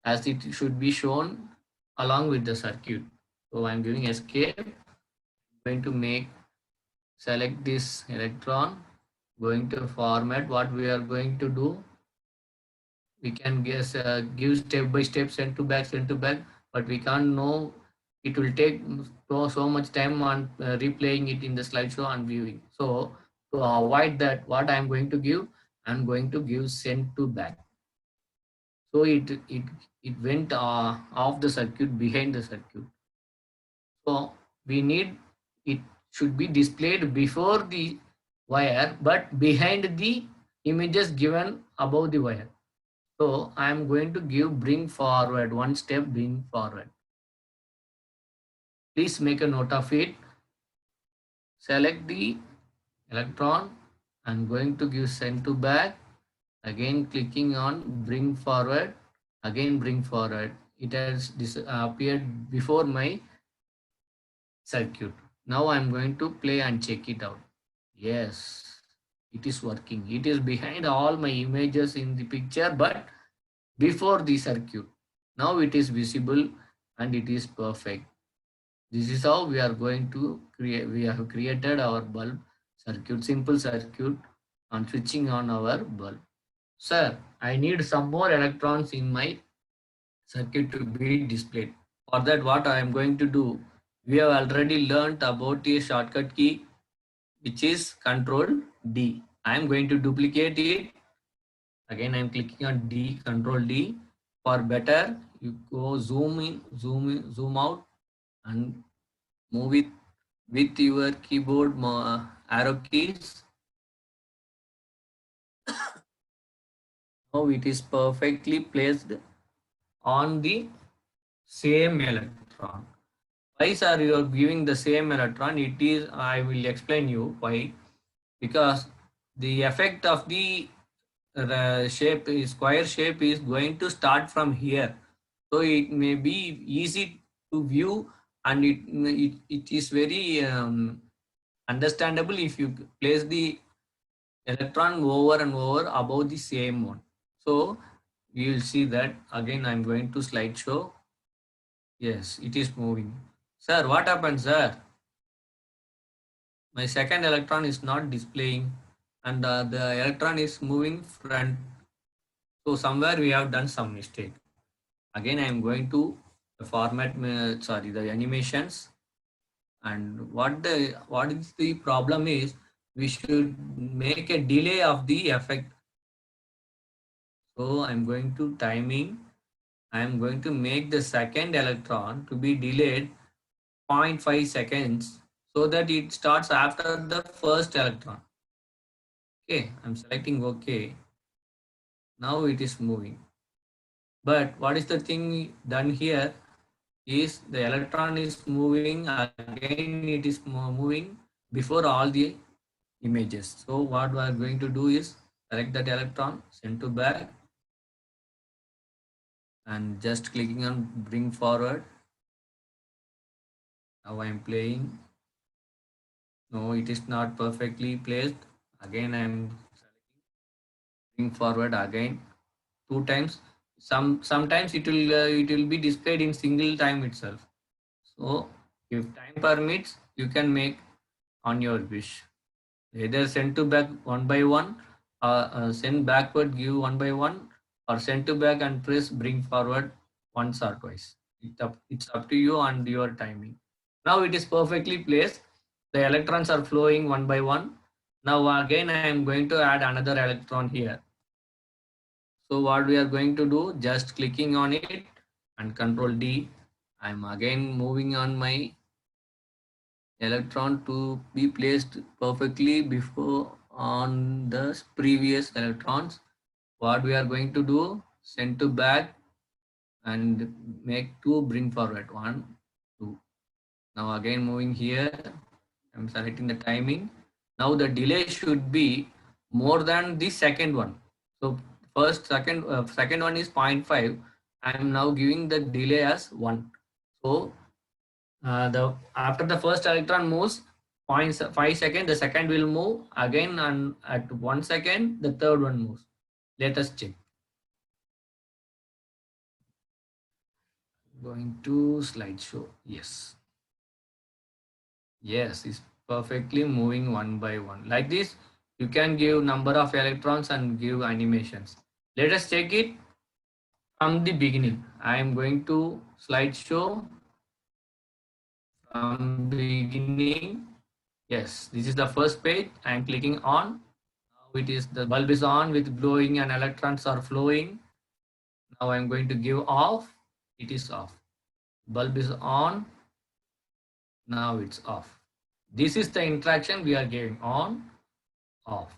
as it should be shown along with the circuit. So I'm giving escape, going to make select this electron, going to format. What we are going to do, we can guess give step by step, send to back, but we can't know. It will take so much time on replaying it in the slideshow and viewing. So to avoid that, what I'm going to give, I'm going to give send to back. So it went off the circuit, behind the circuit. So we need, it should be displayed before the wire but behind the images given above the wire. So I am going to give bring forward, one step bring forward. Please make a note of it. Select the electron and going to give send to back. Again clicking on bring forward, again bring forward. It has appeared before my circuit. Now I am going to play and check it out. Yes, it is working. It is behind all my images in the picture, but before the circuit. Now it is visible and it is perfect. This is how we are going to create. We have created our bulb circuit, simple circuit, on switching on our bulb. Sir, I need some more electrons in my circuit to be displayed. For that, what I am going to do, we have already learnt about a shortcut key which is Control D. I am going to duplicate it. Again, I am clicking on D, Control D. For better, you go zoom in, zoom out, and move it with your keyboard arrow keys. Now it is perfectly placed on the same electron. Why sir you are giving the same electron? It is, I will explain you why. Because the effect of the shape is square shape is going to start from here, so it may be easy to view, and it is very understandable if you place the electron over and over above the same one. So you will see that. Again I'm going to slideshow. Yes, it is moving. Sir, what happened, sir? My second electron is not displaying, and the electron is moving front. So somewhere we have done some mistake. Again I am going to format the animations, and what is the problem is we should make a delay of the effect. So I'm going to timing. I am going to make the second electron to be delayed 0.5 seconds so that it starts after the first electron. Okay, I'm selecting OK. Now it is moving. But what is the thing done here is the electron is moving again, it is moving before all the images. So what we are going to do is select that electron, send to back, and just clicking on bring forward. Now I am playing. No, it is not perfectly placed. Again I am bring forward again 2 times. Sometimes it will be displayed in single time itself. So if time permits, you can make on your wish. Either send to back one by one, send backward, give one by one, or send to back and press bring forward once or twice. It's up to you and your timing. Now it is perfectly placed. The electrons are flowing one by one. Now again I am going to add another electron here. So what we are going to do, just clicking on it and Control D, I'm again moving on my electron to be placed perfectly before on the previous electrons. What we are going to do, send to back and make 2 bring forward, 1 2. Now again moving here, I'm selecting the timing. Now the delay should be more than the second one. So second one is 0.5. I'm now giving the delay as 1. So the after the first electron moves 0.5 second, the second will move again, and at 1 second the third one moves. Let us check. Going to slideshow. Yes, it's perfectly moving one by one. Like this, you can give number of electrons and give animations. Let us check it from the beginning. I am going to slideshow from beginning. Yes, this is the first page. I am clicking on. Now it is the bulb is on with glowing and electrons are flowing. Now I am going to give off. It is off. Bulb is on. Now it's off. This is the interaction we are giving on, off.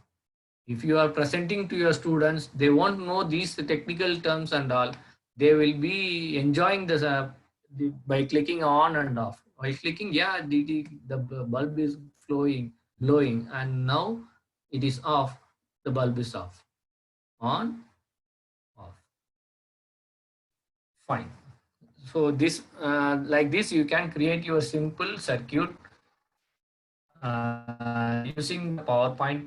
If you are presenting to your students, they won't know these technical terms and all. They will be enjoying this by clicking on and off. By clicking, yeah, the bulb is flowing, glowing, and now it is off. The bulb is off. On, off. Fine. So this, like this, you can create your simple circuit using the PowerPoint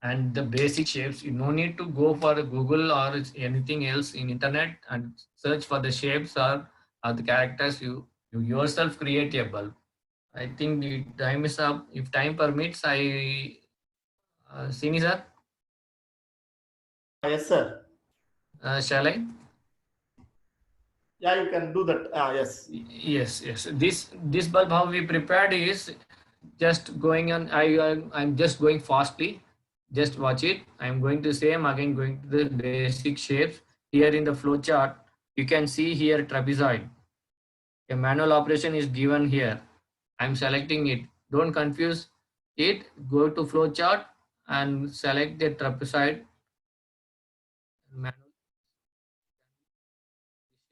and the basic shapes. You no need to go for Google or anything else in internet and search for the shapes or the characters. You yourself create a bulb. I think the time is up. If time permits, I Sini sir, Yes, sir. shall I? Yeah, you can do that. Yes. Yes. This bulb how we prepared is just going on. I'm just going fastly. Just watch it. I'm going to same again, going to the basic shapes. Here in the flow chart, you can see here trapezoid. A manual operation is given here. I'm selecting it. Don't confuse it. Go to flow chart and select the trapezoid. Manual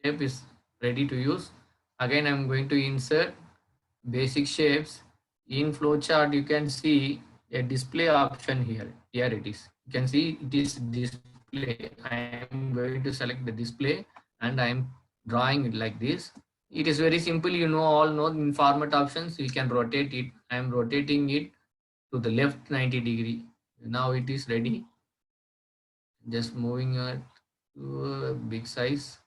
shape is ready to use. Again, I'm going to insert basic shapes. In flowchart you can see a display option here. Here it is. You can see it is display. I am going to select the display and I am drawing it like this. It is very simple. You know, all know in format options. You can rotate it. I am rotating it to the left 90-degree. Now it is ready. Just moving it to a big size.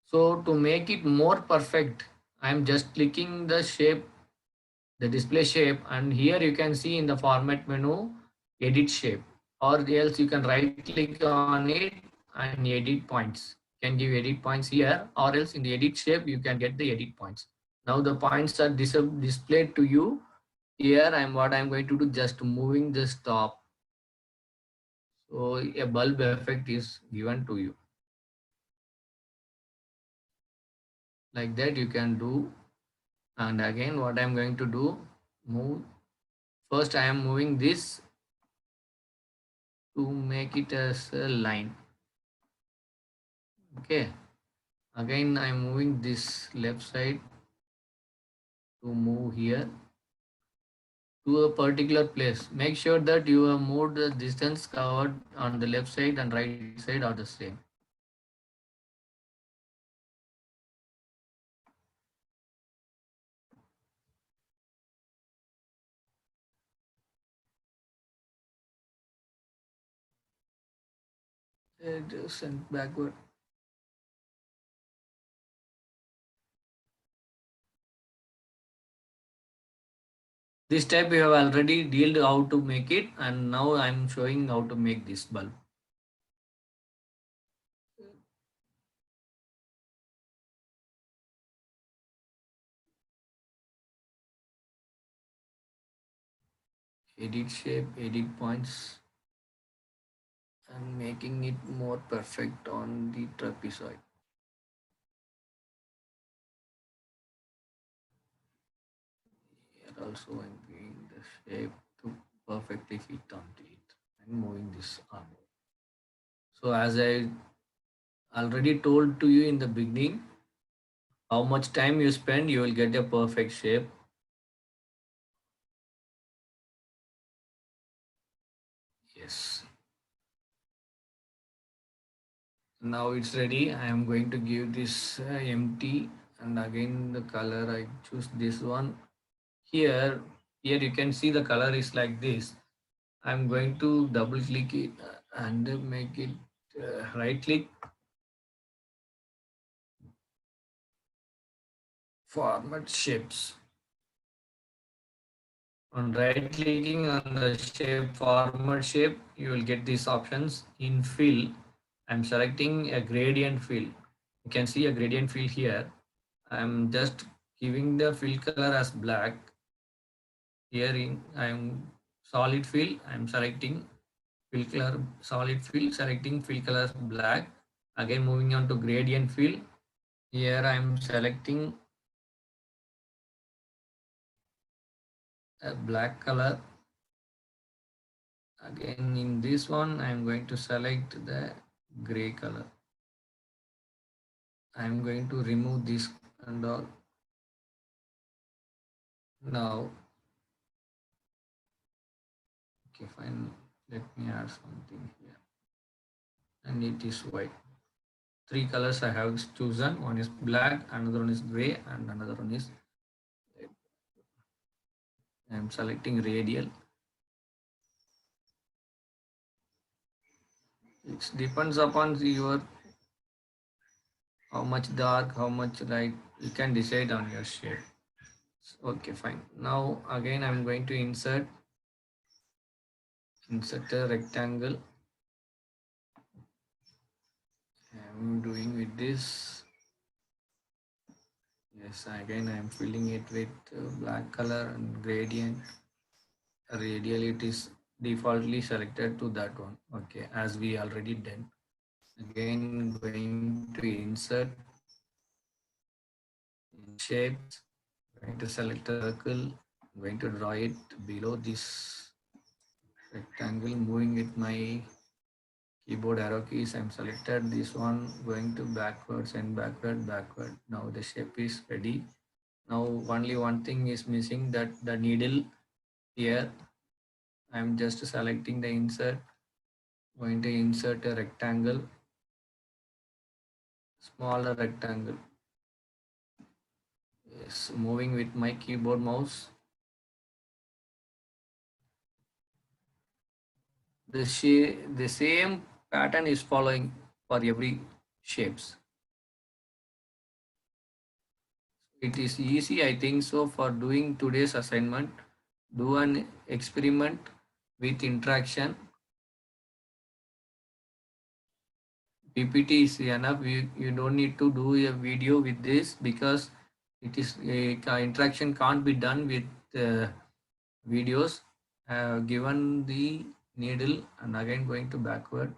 So to make it more perfect, I am just clicking the shape, the display shape, and here you can see in the format menu, edit shape, or else you can right click on it and edit points. You can give edit points here, or else in the edit shape, you can get the edit points. Now the points are displayed to you. Here what I'm going to do, just moving the top. So a bulb effect is given to you. Like that you can do. And again, what I'm going to do, move. First, I am moving this to make it as a line. Okay. Again, I'm moving this left side to move here to a particular place. Make sure that you have moved the distance covered on the left side and right side are the same. Just and backward. This step we have already dealt how to make it, and now I'm showing how to make this bulb. Edit shape, edit points, and making it more perfect on the trapezoid. Here also I'm doing the shape to perfectly fit onto it and moving this arm. So as I already told to you in the beginning, how much time you spend, you will get a perfect shape. Yes. Now it's ready. I am going to give this empty, and again the color I choose this one. Here you can see the color is like this. I'm going to double click it and make it right click, format shapes. On right clicking on the shape, format shape, you will get these options. In fill, I'm selecting a gradient fill. You can see a gradient fill here. I'm just giving the fill color as black. Here in I'm solid fill, I'm selecting fill color, solid fill, selecting fill color as black. Again moving on to gradient fill. Here I'm selecting a black color. Again in this one I'm going to select the gray color. I'm going to remove this and all. Now okay, fine, let me add something here, and it is white. Three colors I have chosen. One is black, another one is gray, and another one is red. I'm selecting radial. It depends upon your how much dark, how much light. You can decide on your shape. Okay, fine. Now again, I'm going to insert a rectangle. I'm doing with this. Yes, again I'm filling it with black color and gradient. Radial, it is defaultly selected to that one. Okay, as we already done. Again going to insert in shapes, going to select a circle, going to draw it below this rectangle, moving with my keyboard arrow keys. I'm selected this one, going to backwards and backward. Now the shape is ready. Now only one thing is missing, that the needle. Here I'm just selecting the insert, going to insert a rectangle, smaller rectangle. Yes, moving with my keyboard mouse. The same pattern is following for every shapes. It is easy, I think so. For doing today's assignment, do an experiment with interaction. PPT is enough. You don't need to do a video with this, because it is interaction can't be done with videos. Given the needle and again going to backward.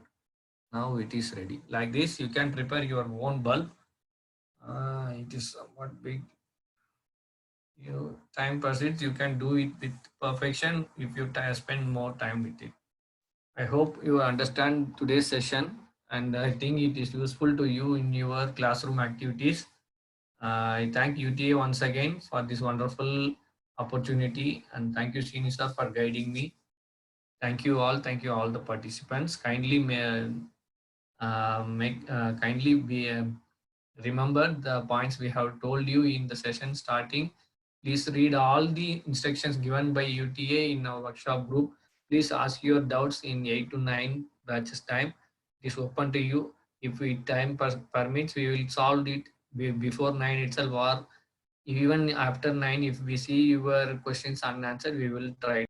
Now it is ready. Like this, you can prepare your own bulb. It is somewhat big. You time persists, you can do it with perfection if you spend more time with it. I hope you understand today's session, and I think it is useful to you in your classroom activities. I thank UTA once again for this wonderful opportunity, and thank you, Srini sir, for guiding me. Thank you all. Thank you all the participants. Kindly kindly be remember the points we have told you in the session starting. Please read all the instructions given by UTA in our workshop group. Please ask your doubts in 8 to 9 batches time. It is open to you. If we time permits, we will solve it before 9 itself, or even after 9. If we see your questions unanswered, we will try